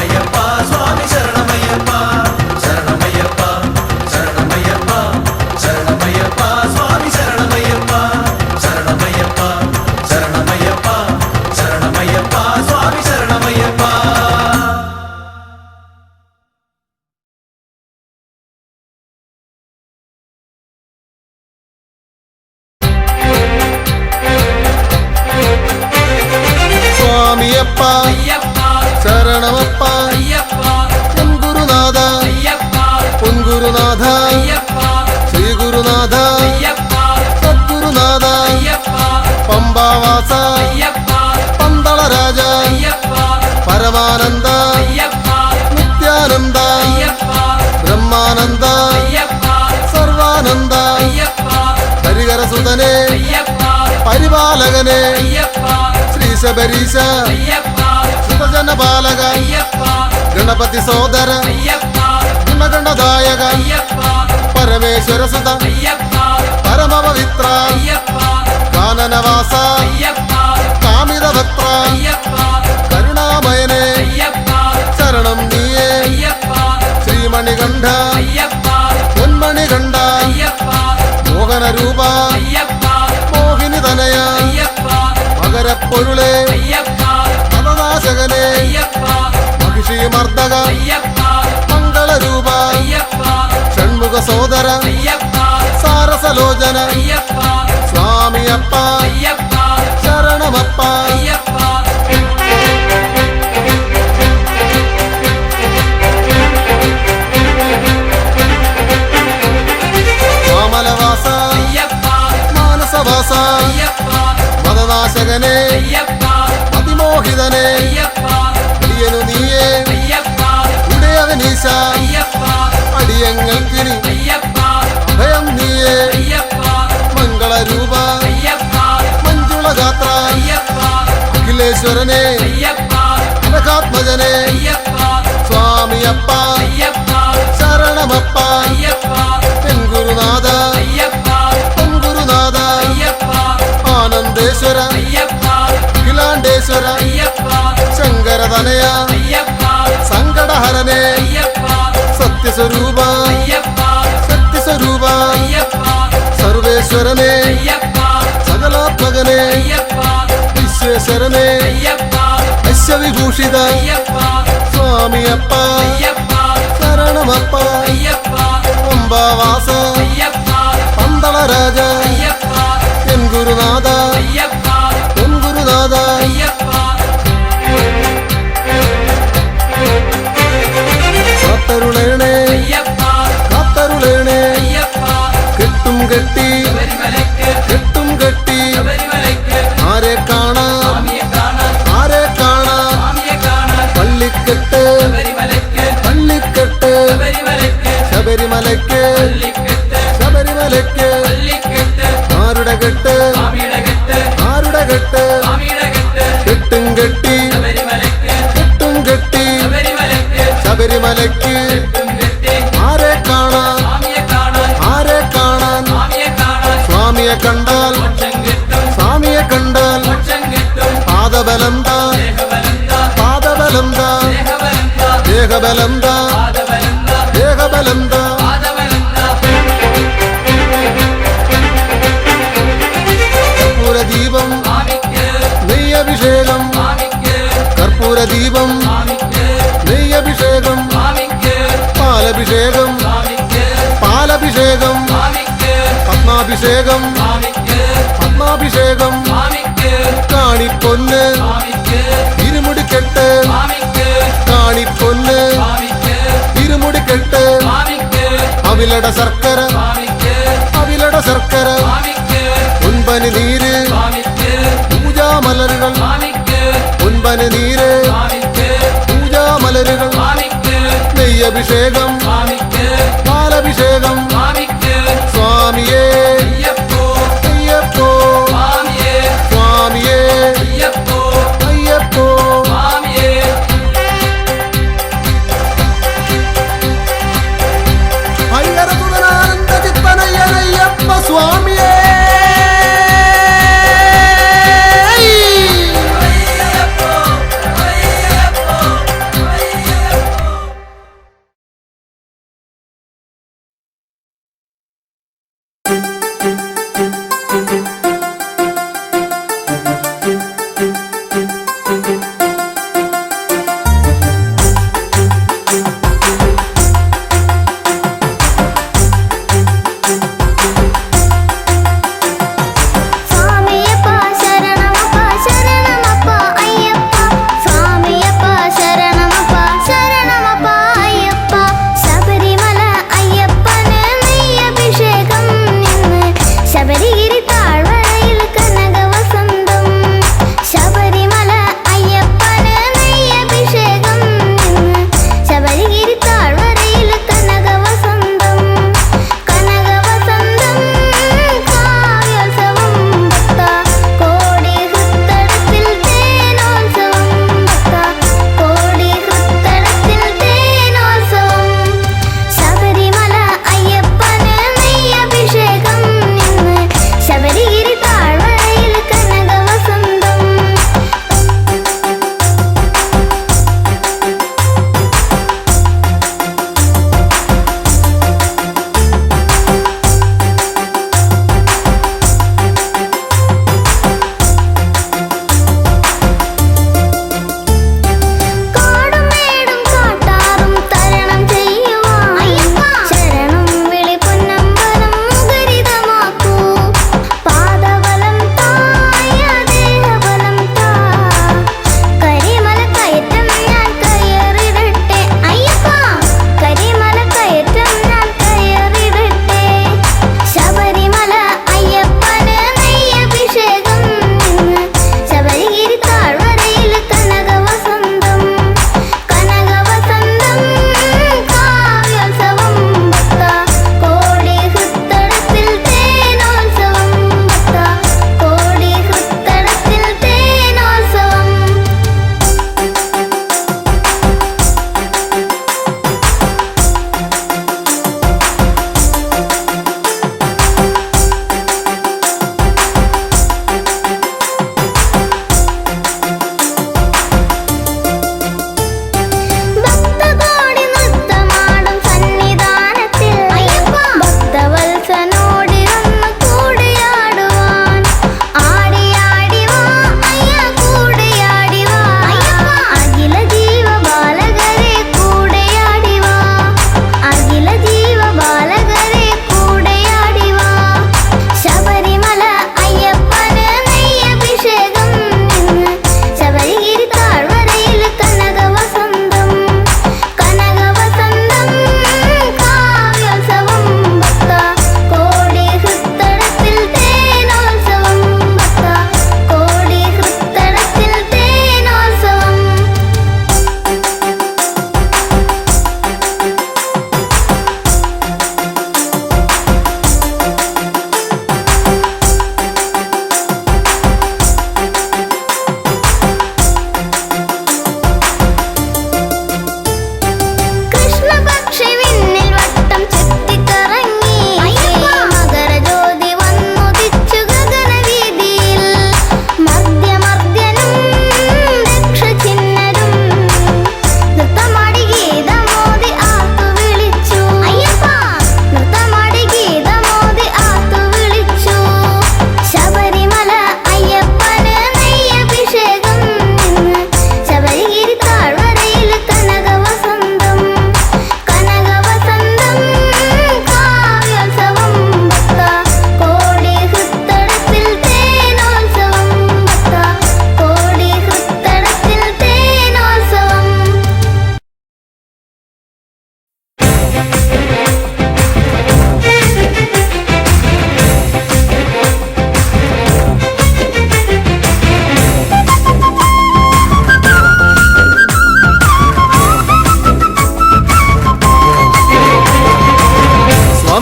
ശബരീശ ശുഭജനപാലക ഗണപതി സോദര ഗുണഗണദായക പരമേശ്വര സുത പരമപവിത്ര കാനനവാസ കാമിതഭക്ത കരുണാമയനെ ശരണം നീയേ ശ്രീമണികണ്ഠ പൊന്മണികണ്ഠ മോഹനരൂപ മോഹിനി തനയ മകരപ്പൊരുളെ മതനാശകനെ മഹിഷീമർദ്ദക മംഗളരൂപ ഷൺമുഖ സോദര സാരസലോചന സ്വാമിയപ്പ ശരണമപ്പ മാമലവാസ മാനസവാസ മതനാശകനെ അതിമോഹിതനെ അടിയനു നീയേ ഉടയവനീശ അടിയങ്ങൾക്കിനി അഭയം നീയേ മംഗളരൂപ മഞ്ജുളഗാത്ര അഖിലേശ്വരനെ അനഘാത്മജനെ സ്വാമിയപ്പ ശരണമപ്പ ഗുരുനാഥ ഗുരുനാഥ ആനന്ദേശ്വര അഖിലാണ്ടേശ്വര ശങ്കരതനയ സങ്കടഹരനെ സത്യസ്വരൂപ സത്യസ്വരൂപ സർവേശ്വരനെ സകലാത്മകനെ വിശ്വേശ്വരനെ അശ്വവിഭൂഷിത സ്വാമിയപ്പ ശരണമപ്പ അംബാവാസ പന്തളരാജ എൻ ഗുരുനാഥ എൻ ഗുരുനാഥ കാത്തരുളേണേ കാത്തരുളേണേ കെട്ടും കെട്ടി കെട്ടും കെട്ടി ആരെ കാണാം ആരെ കാണാം പള്ളിക്കെട്ട് പള്ളിക്കെട്ട് ശബരിമലയ്ക്ക് ശബരിമലയ്ക്ക് ആരുടെ കെട്ട് ആരുടെ കെട്ട് കെട്ടും കെട്ടി കെട്ടും കെട്ടി ശബരിമലയ്ക്ക് ആരെ കാണാൻ ആരെ കാണാൻ സ്വാമിയെ കണ്ടാൽ സ്വാമിയെ കണ്ടാൽ പാദബലം താ പാദബലം താ ദേഹബലം താ ദേഹബലം താ കർപ്പൂരദീപം നെയ്യഭിഷേകം കർപ്പൂരദീപം നെയ്യഭിഷേകം പാലഭിഷേകം പാലഭിഷേകം പത്മാഭിഷേകം പത്മാഭിഷേകം കാണിപ്പൊന്ന് ഇരുമുടിക്കെട്ട് കാണിപ്പൊന്ന് ഇരുമുടിക്കെട്ട് അവിലട ശർക്കര അവിലട ശർക്കര ഉൻപനി നീര് പൂജാമലരുകൾ ഉൻപനി നീര് പൂജാമലരുകൾ നെയ്യഭിഷേകം പാലഭിഷേകം സ്വാമിയേ അയ്യപ്പോ സ്വാമിയേ അയ്യപ്പോ ഹരിഹര സുതനാനന്ദ ചിത്തനയ്യനയ്യപ്പ സ്വാമിയേ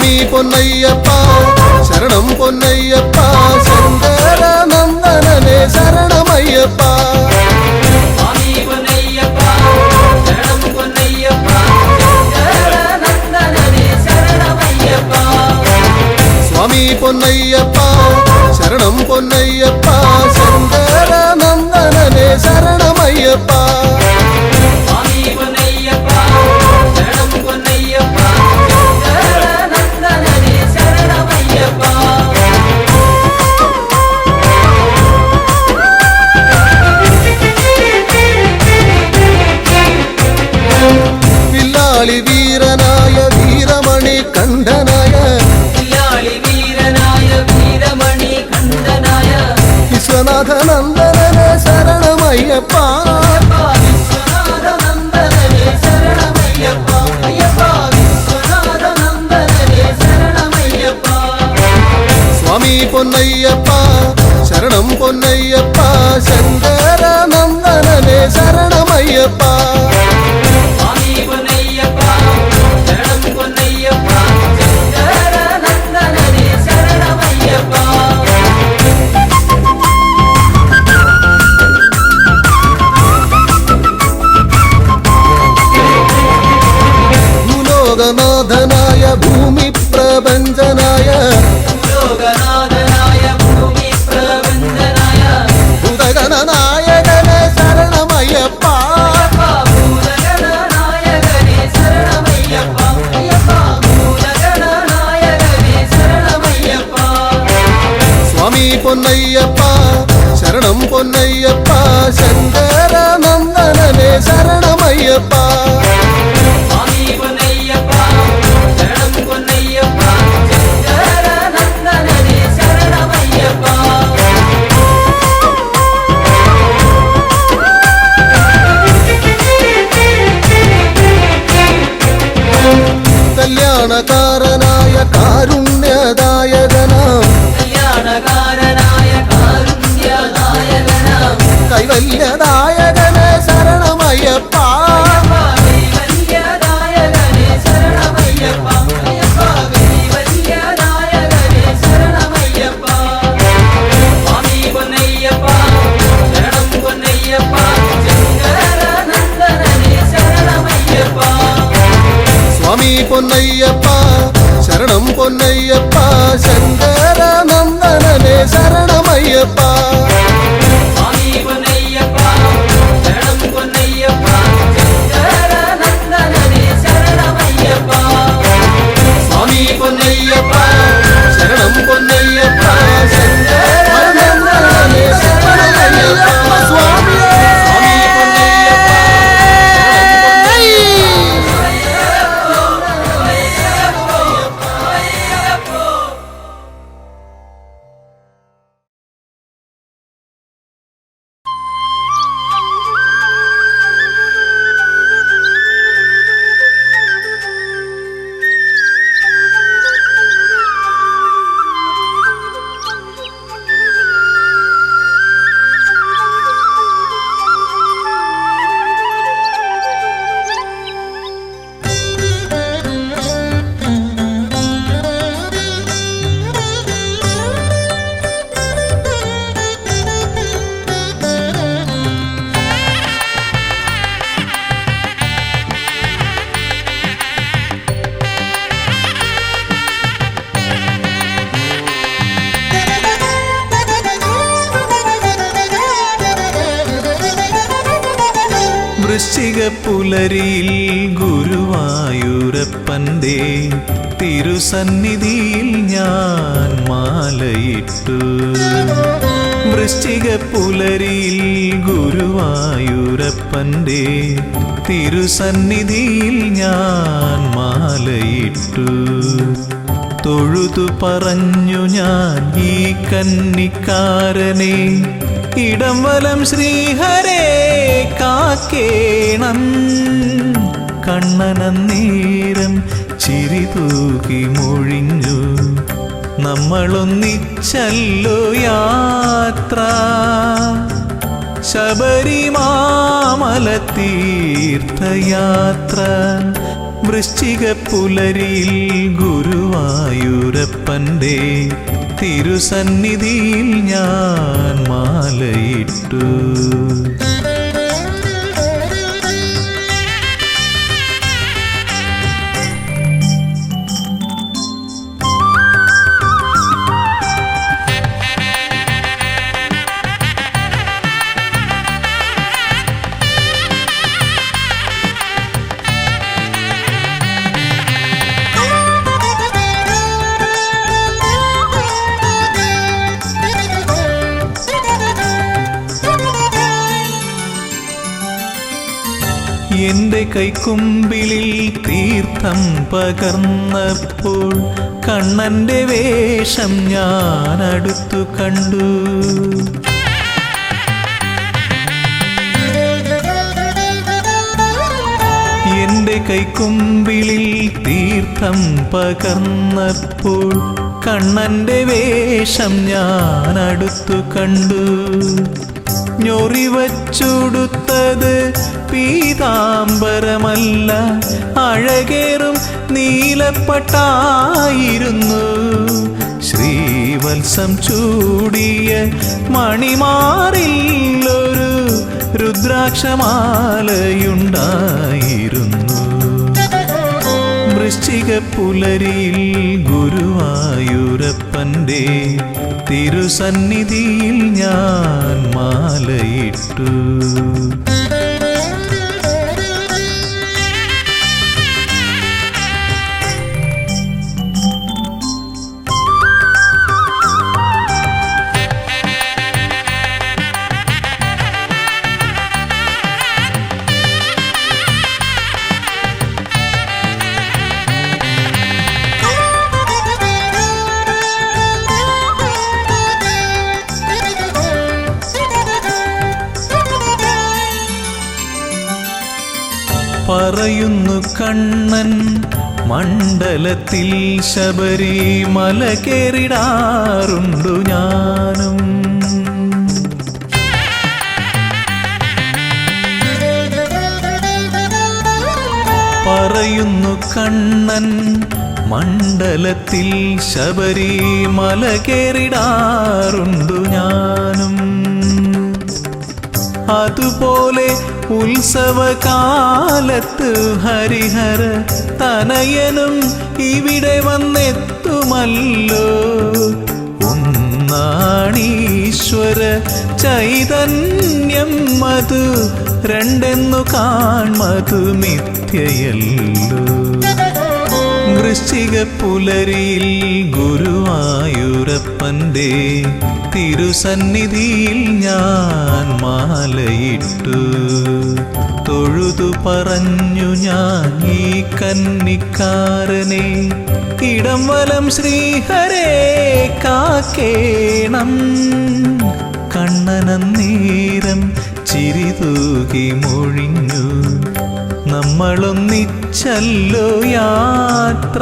സ്വാമി പൊന്നയ്യപ്പ ശരണം പൊന്നയ്യപ്പ ശങ്കര നന്ദനനെ ശരണമയ്യപ്പ സ്വാമി പൊന്നയ്യപ്പ ശരണം പൊന്നയ്യപ്പ ശങ്കരനന്ദനനെ ശരണമയ്യപ്പ സ്വാമി പൊന്നയ്യപ്പ ശരണം പൊന്നയ്യപ്പ ശങ്കര നന്ദനനെ ശരണമയ്യപ്പ സ്വാമി പൊന്നയ്യപ്പ ശരണം പൊന്നയ്യപ്പ ശങ്കരനന്ദനനെ ശരണമയ്യപ്പ വില്ലാളി വീരനായ വീരമണി കണ്ഠനായ വില്ലാളി വീരനായ വീരമണി കണ്ഠനായ വിശ്വനാഥ നന്ദനനെ ശരണമയ്യപ്പ വിശ്വനാഥനന്ദനനെ ശരണമയ്യപ്പ അയ്യപ്പ വിശ്വനാഥനന്ദനനെ ശരണമയ്യപ്പ സ്വാമി പൊന്നയ്യപ്പ ശരണം പൊന്നയ്യപ്പ ശങ്കര നന്ദനനെ ശരണമയ്യപ്പ സ്വാമി പൊന്നയ്യപ്പ ശരണം പൊന്നയ്യപ്പ ശങ്കരനന്ദനനെ ശരണമയ്യപ്പ ഭൂലോകനാഥനായ ഭൂമി പ്രപഞ്ചനായ ലോകനാഥനായ ഭൂമി പ്രപഞ്ചനായ ഭൂതഗണനായകനെ ശരണമയ്യപ്പ ഭൂതഗണനായകനെ ശരണമയ്യപ്പ അയ്യപ്പ ഭൂതഗണനായകനെ ശരണമയ്യപ്പ സ്വാമി പൊന്നയ്യപ്പ ശരണം പൊന്നയ്യപ്പ ശങ്കര നന്ദനനെ ശരണമയ്യപ്പ സ്വാമി പൊന്നയ്യപ്പ ശരണം പൊന്നയ്യപ്പ ശങ്കരനന്ദനനെ ശരണമയ്യപ്പ കല്യാണകാരനായ കാരുണ്യദായകനാം കല്യാണകാരനായ കാരുണ്യനായകനാം കൈവല്യദായകനെ ശരണമയ്യപ്പ കൈവല്യദായകനെ ശരണമയ്യപ്പ അയ്യപ്പ കൈവല്യദായകനെ ശരണമയ്യപ്പ സ്വാമി പൊന്നയ്യപ്പ ശരണം പൊന്നയ്യപ്പ ശങ്കരനന്ദനനെ ശരണമയ്യപ്പ സ്വാമി പൊന്നയ്യപ്പ ശരണം പൊന്നയ്യപ്പ ശങ്കര നന്ദനനെ ശരണമയ്യപ്പ സ്വാമി പൊന്നയ്യപ്പ ശരണം പൊന്നയ്യപ്പ ശങ്കരനന്ദനനെ ശരണമയ്യപ്പ സ്വാമി പൊന്നയ്യപ്പ ശരണം പൊന്നയ്യപ്പ ശങ്കര നന്ദനനെ ശരണമയ്യപ്പ സ്വാമിയേ സ്വാമി പൊന്നയ്യപ്പ വൃശ്ചിക പുലരിയിൽ ഗുരുവായൂരപ്പൻ്റെ തിരുസന്നിധിയിൽ ഞാൻ മാലയിട്ടു. വൃശ്ചിക പുലരിയിൽ ഗുരുവായൂരപ്പൻ്റെ തിരുസന്നിധിയിൽ ഞാൻ മാലയിട്ടു. തൊഴുതു പറഞ്ഞു ഞാൻ ഈ കന്നിക്കാരനെ, ഇടം വലം ശ്രീഹരേ കാക്കേണം. കണ്ണനന്നേരം ചിരി തൂക്കി മൊഴിഞ്ഞു, നമ്മളൊന്നിച്ചല്ലോ യാത്ര. ശബരിമാമല തീർത്ഥയാത്ര വൃശ്ചിക പുലരിയിൽ ഗുരുവായൂരപ്പൻ്റെ തിരുസന്നിധിയിൽ ഞാൻ മാലയിട്ടു. എന്റെ കൈക്കുമ്പിളിൽ തീർത്ഥം പകർന്നപ്പോൾ കണ്ണന്റെ വേഷം ഞാൻ അടുത്തു കണ്ടു. എന്റെ കൈക്കുമ്പിളിൽ തീർത്ഥം പകർന്നപ്പോൾ കണ്ണന്റെ വേഷം ഞാൻ അടുത്തു കണ്ടു. ഞൊറിവച്ചുടുത്തത് പീതാംബരമല്ല, അഴകേറും നീലപ്പട്ടായിരുന്നു. ശ്രീവത്സം ചൂടിയ മണിമാറിൽ ഒരു രുദ്രാക്ഷമാലയുണ്ടായിരുന്നു. വൃശ്ചിക പുലരിയിൽ ഗുരുവായൂരപ്പൻ്റെ തിരുസന്നിധിയിൽ ഞാൻ മാലയിട്ടു. പറയുന്നു കണ്ണൻ മണ്ഡലത്തിൽ ശബരിമല കേറിടാറുണ്ടു ഞാനും. പറയുന്നു കണ്ണൻ മണ്ഡലത്തിൽ ശബരിമല കേറിടാറുണ്ടു ഞാനും. അതുപോലെ ഉത്സവകാലത്ത് ഹരിഹര തനയനും ഇവിടെ വന്നെത്തുമല്ലോ. ഒന്നാണീശ്വര ചൈതന്യം മധു, രണ്ടെന്നു കാൺമതു മിഥ്യയല്ലോ. വൃശ്ചിക പുലരിയിൽ ഗുരുവായൂരപ്പൻ്റെ തിരുസന്നിധിയിൽ ഞാൻ മാലയിട്ടു. തൊഴുതു പറഞ്ഞു ഞാൻ ഈ കന്നിക്കാരനെ, ഇടം വലം ശ്രീഹരേ കാക്കേണം. കണ്ണനന്നേരം ചിരിതൂകി മൊഴിഞ്ഞു, നമ്മളൊന്നിച്ചല്ലോ യാത്ര.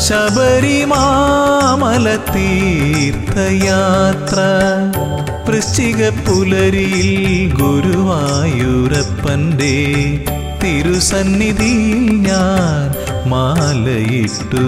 ശബരിമല തീർത്ഥയാത്ര. വൃശ്ചിക പുലരിയിൽ ഗുരുവായൂരപ്പൻ്റെ തിരുസന്നിധിയിൽ ഞാൻ മാലയിട്ടു.